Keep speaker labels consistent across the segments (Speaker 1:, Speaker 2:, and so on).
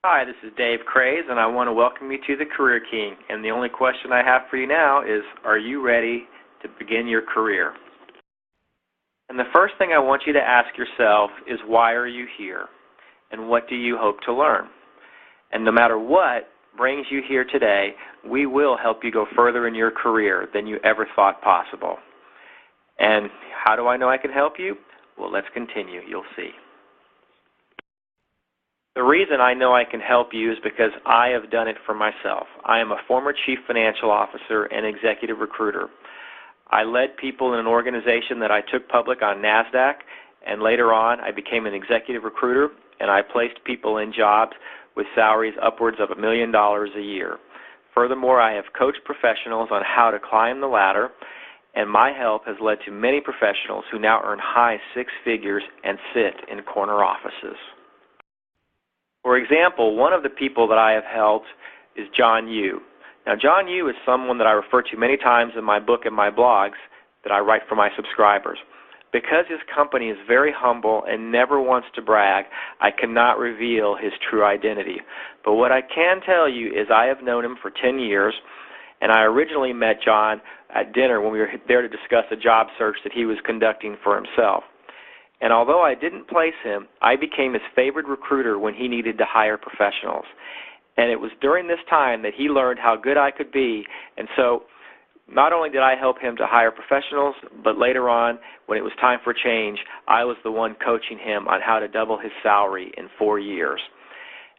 Speaker 1: Hi, this is Dave Craze, and I want to welcome you to the Career King. And the only question I have for you now is, are you ready to begin your career? And the first thing I want you to ask yourself is, why are you here? And what do you hope to learn? And no matter what brings you here today, we will help you go further in your career than you ever thought possible. And how do I know I can help you? Well, let's continue. You'll see. The reason I know I can help you is because I have done it for myself. I am a former chief financial officer and executive recruiter. I led people in an organization that I took public on NASDAQ, and later on I became an executive recruiter, and I placed people in jobs with salaries upwards of $1 million a year. Furthermore, I have coached professionals on how to climb the ladder, and my help has led to many professionals who now earn high six figures and sit in corner offices. For example, one of the people that I have helped is John Yu. Now, John Yu is someone that I refer to many times in my book and my blogs that I write for my subscribers. Because his company is very humble and never wants to brag, I cannot reveal his true identity. But what I can tell you is I have known him for 10 years, and I originally met John at dinner when we were there to discuss a job search that he was conducting for himself. And although I didn't place him, I became his favorite recruiter when he needed to hire professionals. And it was during this time that he learned how good I could be. And so not only did I help him to hire professionals, but later on, when it was time for change, I was the one coaching him on how to double his salary in 4 years.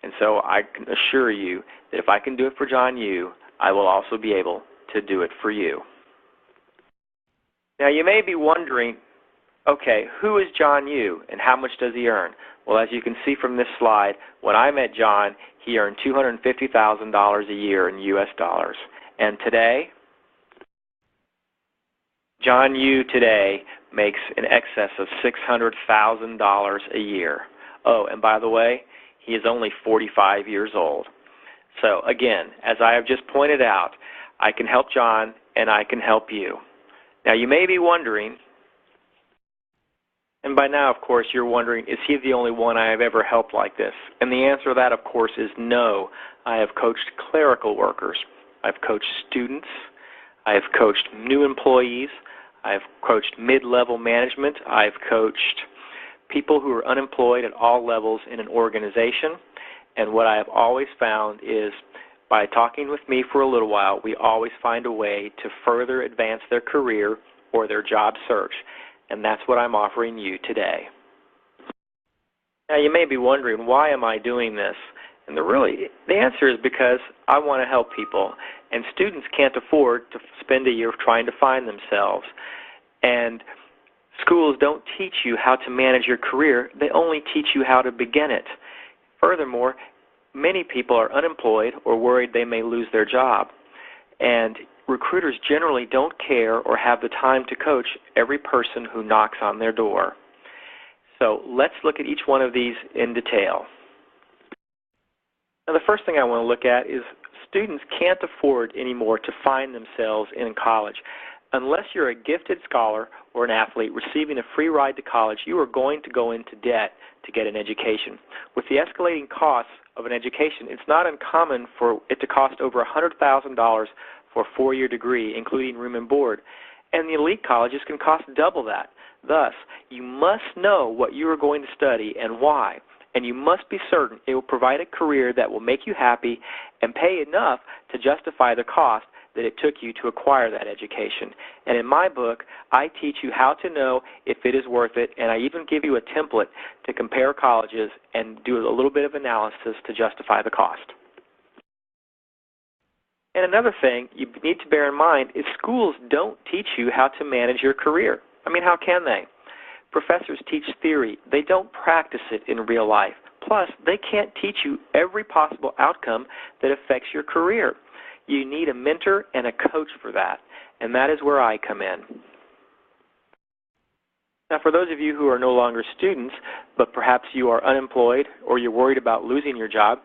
Speaker 1: And so I can assure you that if I can do it for John Yu, I will also be able to do it for you. Now, you may be wondering, okay, who is John Yu and how much does he earn? Well, as you can see from this slide, when I met John, he earned $250,000 a year in U.S. dollars. And today, John Yu today makes in excess of $600,000 a year. Oh, and by the way, he is only 45 years old. So again, as I have just pointed out, I can help John and I can help you. Now, you may be wondering, and by now, of course, you're wondering, is he the only one I have ever helped like this? And the answer to that, of course, is no. I have coached clerical workers. I've coached students. I have coached new employees. I've coached mid-level management. I've coached people who are unemployed at all levels in an organization. And what I have always found is by talking with me for a little while, we always find a way to further advance their career or their job search. And that's what I'm offering you today. Now, you may be wondering, why am I doing this? And the answer is because I want to help people. And students can't afford to spend a year trying to find themselves. And schools don't teach you how to manage your career. They only teach you how to begin it. Furthermore, many people are unemployed or worried they may lose their job. And recruiters generally don't care or have the time to coach every person who knocks on their door. So let's look at each one of these in detail. Now, the first thing I want to look at is students can't afford anymore to find themselves in college. Unless you're a gifted scholar or an athlete receiving a free ride to college, you are going to go into debt to get an education. With the escalating costs of an education, it's not uncommon for it to cost over $100,000 for a 4-year degree, including room and board. And the elite colleges can cost double that. Thus, you must know what you are going to study and why. And you must be certain it will provide a career that will make you happy and pay enough to justify the cost that it took you to acquire that education. And in my book, I teach you how to know if it is worth it, and I even give you a template to compare colleges and do a little bit of analysis to justify the cost. And another thing you need to bear in mind is schools don't teach you how to manage your career. I mean, how can they? Professors teach theory. They don't practice it in real life. Plus, they can't teach you every possible outcome that affects your career. You need a mentor and a coach for that, and that is where I come in. Now, for those of you who are no longer students, but perhaps you are unemployed or you're worried about losing your job,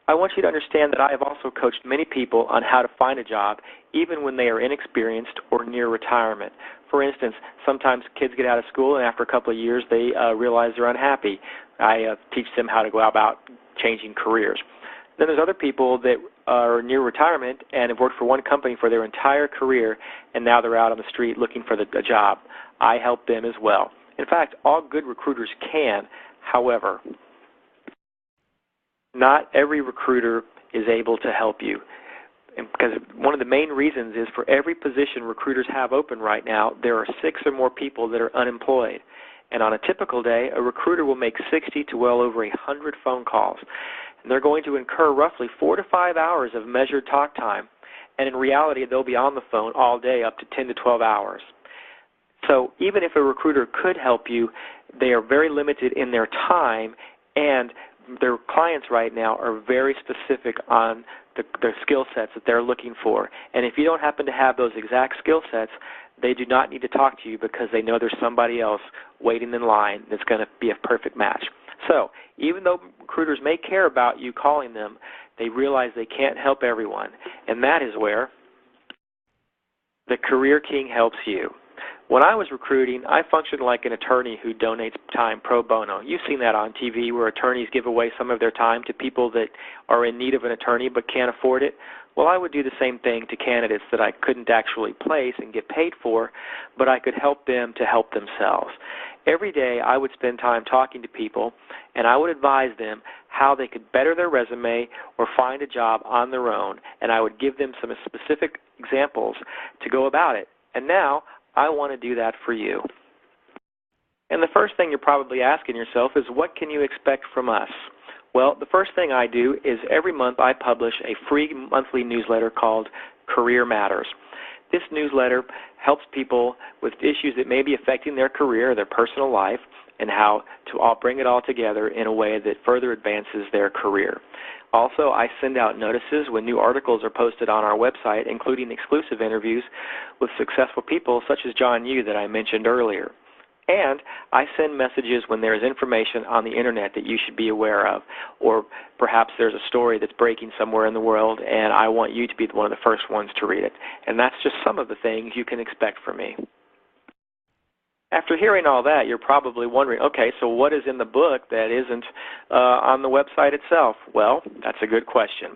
Speaker 1: I want you to understand that I have also coached many people on how to find a job even when they are inexperienced or near retirement. For instance, sometimes kids get out of school and after a couple of years they realize they're unhappy. I teach them how to go about changing careers. Then there's other people that are near retirement and have worked for one company for their entire career, and now they're out on the street looking for a job. I help them as well. In fact, all good recruiters can. However, not every recruiter is able to help you. Because one of the main reasons is for every position recruiters have open right now, there are 6 or more people that are unemployed. And on a typical day, a recruiter will make 60 to well over 100 phone calls. And they're going to incur roughly 4 to 5 hours of measured talk time. And in reality, they'll be on the phone all day, up to 10 to 12 hours. So even if a recruiter could help you, they are very limited in their time, and their clients right now are very specific on the skill sets that they're looking for. And if you don't happen to have those exact skill sets, they do not need to talk to you because they know there's somebody else waiting in line that's going to be a perfect match. So even though recruiters may care about you calling them, they realize they can't help everyone. And that is where the Career King helps you. When I was recruiting, I functioned like an attorney who donates time pro bono. You've seen that on TV where attorneys give away some of their time to people that are in need of an attorney but can't afford it. Well, I would do the same thing to candidates that I couldn't actually place and get paid for, but I could help them to help themselves. Every day I would spend time talking to people, and I would advise them how they could better their resume or find a job on their own, and I would give them some specific examples to go about it. And now I want to do that for you. And the first thing you're probably asking yourself is, what can you expect from us? Well, the first thing I do is every month I publish a free monthly newsletter called Career Matters. This newsletter helps people with issues that may be affecting their career, their personal life, and how to all bring it all together in a way that further advances their career. Also, I send out notices when new articles are posted on our website, including exclusive interviews with successful people such as John Yoo that I mentioned earlier. And I send messages when there is information on the Internet that you should be aware of, or perhaps there's a story that's breaking somewhere in the world and I want you to be one of the first ones to read it. And that's just some of the things you can expect from me. After hearing all that, you're probably wondering, okay, so what is in the book that isn't on the website itself? Well, that's a good question.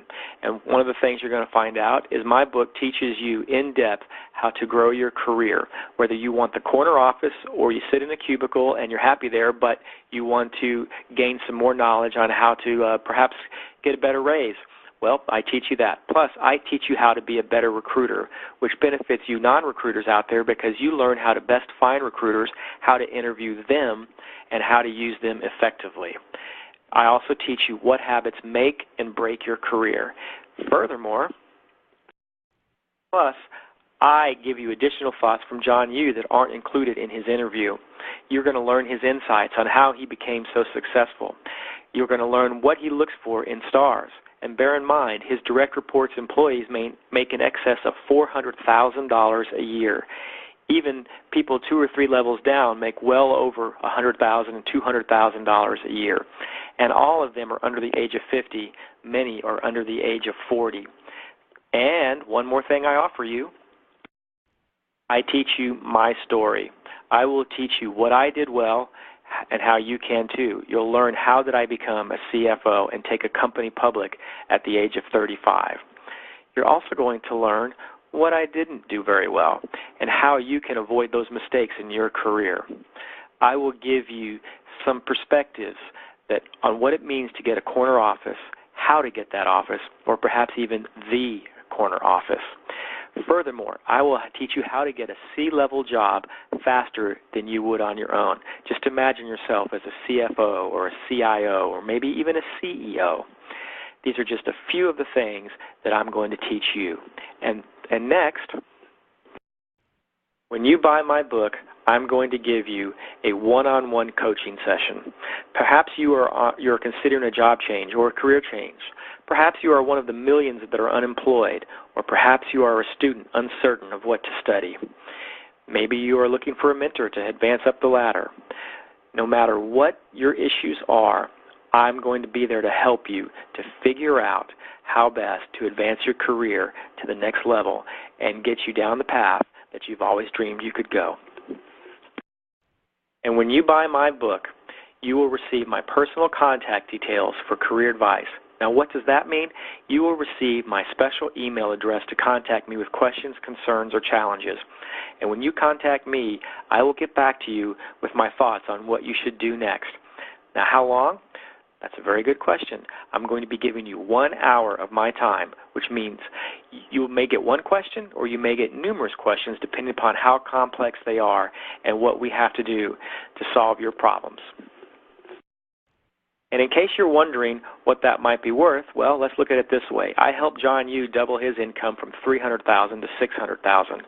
Speaker 1: And one of the things you're going to find out is my book teaches you in depth how to grow your career, whether you want the corner office or you sit in a cubicle and you're happy there, but you want to gain some more knowledge on how to perhaps get a better raise. Well, I teach you that. Plus, I teach you how to be a better recruiter, which benefits you non-recruiters out there because you learn how to best find recruiters, how to interview them, and how to use them effectively. I also teach you what habits make and break your career. Furthermore, plus, I give you additional thoughts from John Yoo that aren't included in his interview. You're going to learn his insights on how he became so successful. You're going to learn what he looks for in stars. And bear in mind, his direct reports employees make in excess of $400,000 a year. Even people 2 or 3 levels down make well over $100,000 and $200,000 a year. And all of them are under the age of 50. Many are under the age of 40. And one more thing I offer you, I teach you my story. I will teach you what I did well and how you can too. You'll learn how did I become a CFO and take a company public at the age of 35. You're also going to learn what I didn't do very well and how you can avoid those mistakes in your career. I will give you some perspectives that on what it means to get a corner office, how to get that office, or perhaps even the corner office. Furthermore, I will teach you how to get a C-level job faster than you would on your own. Just imagine yourself as a CFO or a CIO or maybe even a CEO. These are just a few of the things that I'm going to teach you. And next, when you buy my book, I'm going to give you a one-on-one coaching session. Perhaps you're considering a job change or a career change. Perhaps you are one of the millions that are unemployed, or perhaps you are a student uncertain of what to study. Maybe you are looking for a mentor to advance up the ladder. No matter what your issues are, I'm going to be there to help you to figure out how best to advance your career to the next level and get you down the path that you've always dreamed you could go. And when you buy my book, you will receive my personal contact details for career advice. Now, what does that mean? You will receive my special email address to contact me with questions, concerns, or challenges. And when you contact me, I will get back to you with my thoughts on what you should do next. Now, how long? That's a very good question. I'm going to be giving you 1 hour of my time, which means you may get one question or you may get numerous questions depending upon how complex they are and what we have to do to solve your problems. And in case you're wondering what that might be worth, well, let's look at it this way. I helped John Yu double his income from $300,000 to $600,000.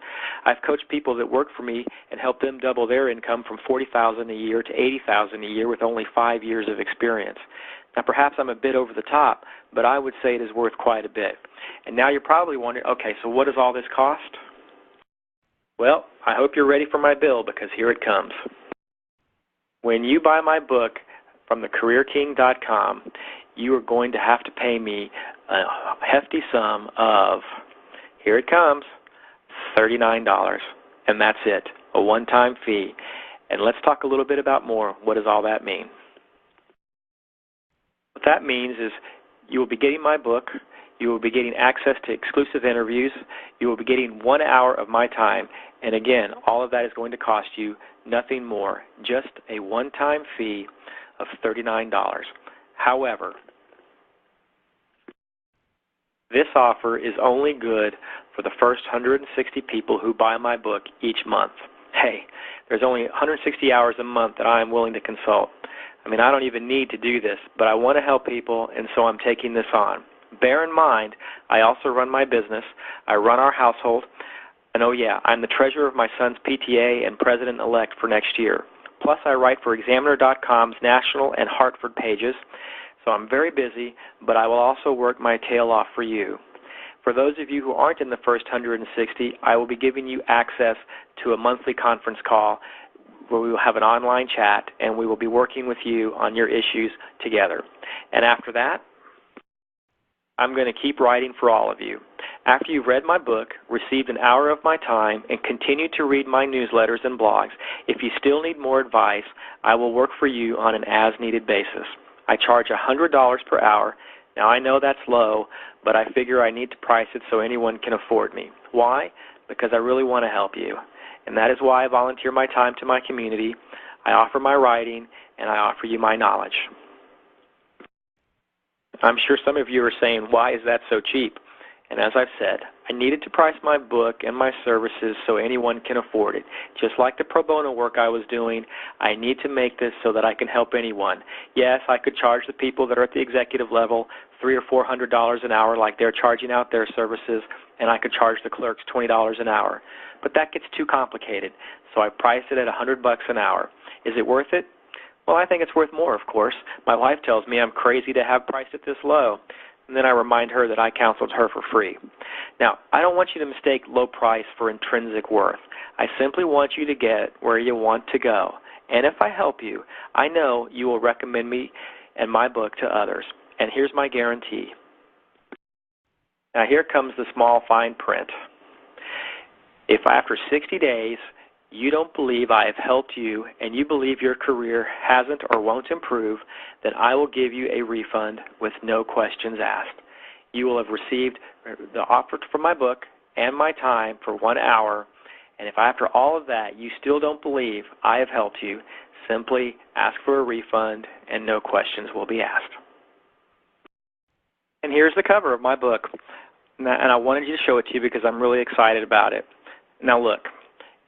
Speaker 1: I've coached people that work for me and helped them double their income from $40,000 a year to $80,000 a year with only 5 years of experience. Now, perhaps I'm a bit over the top, but I would say it is worth quite a bit. And now you're probably wondering, okay, so what does all this cost? Well, I hope you're ready for my bill because here it comes. When you buy my book, from TheCareerKing.com, you are going to have to pay me a hefty sum of, here it comes, $39. And that's it, a one-time fee. And let's talk a little bit about more. What does all that mean? What that means is you will be getting my book, you will be getting access to exclusive interviews, you will be getting 1 hour of my time, and again, all of that is going to cost you nothing more, just a one-time fee of $39. However, this offer is only good for the first 160 people who buy my book each month. Hey, there's only 160 hours a month that I am willing to consult. I mean, I don't even need to do this, but I want to help people, and so I'm taking this on. Bear in mind, I also run my business. I run our household. And oh yeah, I'm the treasurer of my son's PTA and president-elect for next year. Plus, I write for Examiner.com's national and Hartford pages, so I'm very busy, but I will also work my tail off for you. For those of you who aren't in the first 160, I will be giving you access to a monthly conference call where we will have an online chat, and we will be working with you on your issues together. And after that, I'm going to keep writing for all of you. After you've read my book, received an hour of my time, and continue to read my newsletters and blogs, if you still need more advice, I will work for you on an as-needed basis. I charge $100 per hour. Now, I know that's low, but I figure I need to price it so anyone can afford me. Why? Because I really want to help you. And that is why I volunteer my time to my community, I offer my writing, and I offer you my knowledge. I'm sure some of you are saying, why is that so cheap? And as I've said, I needed to price my book and my services so anyone can afford it. Just like the pro bono work I was doing, I need to make this so that I can help anyone. Yes, I could charge the people that are at the executive level $300 or $400 an hour like they're charging out their services, and I could charge the clerks $20 an hour. But that gets too complicated, so I price it at $100 an hour. Is it worth it? Well, I think it's worth more, of course. My wife tells me I'm crazy to have priced it this low. And then I remind her that I counseled her for free. Now, I don't want you to mistake low price for intrinsic worth. I simply want you to get where you want to go. And if I help you, I know you will recommend me and my book to others. And here's my guarantee. Now, here comes the small fine print. If after 60 days you don't believe I have helped you and you believe your career hasn't or won't improve, then I will give you a refund with no questions asked. You will have received the offer for my book and my time for 1 hour, and if after all of that you still don't believe I have helped you, simply ask for a refund and no questions will be asked. And here's the cover of my book, and I wanted you to show it to you because I'm really excited about it. Now look,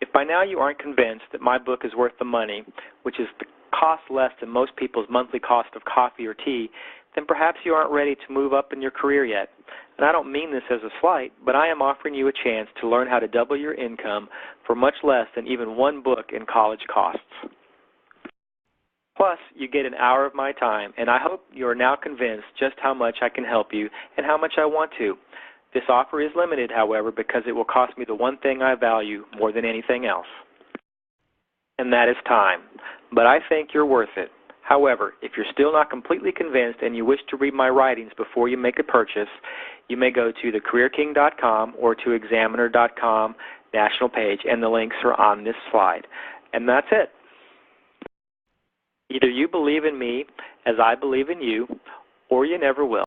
Speaker 1: if by now you aren't convinced that my book is worth the money, which is the cost less than most people's monthly cost of coffee or tea, then perhaps you aren't ready to move up in your career yet. And I don't mean this as a slight, but I am offering you a chance to learn how to double your income for much less than even one book in college costs. Plus, you get an hour of my time, and I hope you are now convinced just how much I can help you and how much I want to. This offer is limited, however, because it will cost me the one thing I value more than anything else, and that is time. But I think you're worth it. However, if you're still not completely convinced and you wish to read my writings before you make a purchase, you may go to TheCareerKing.com or to Examiner.com national page, and the links are on this slide. And that's it. Either you believe in me as I believe in you, or you never will.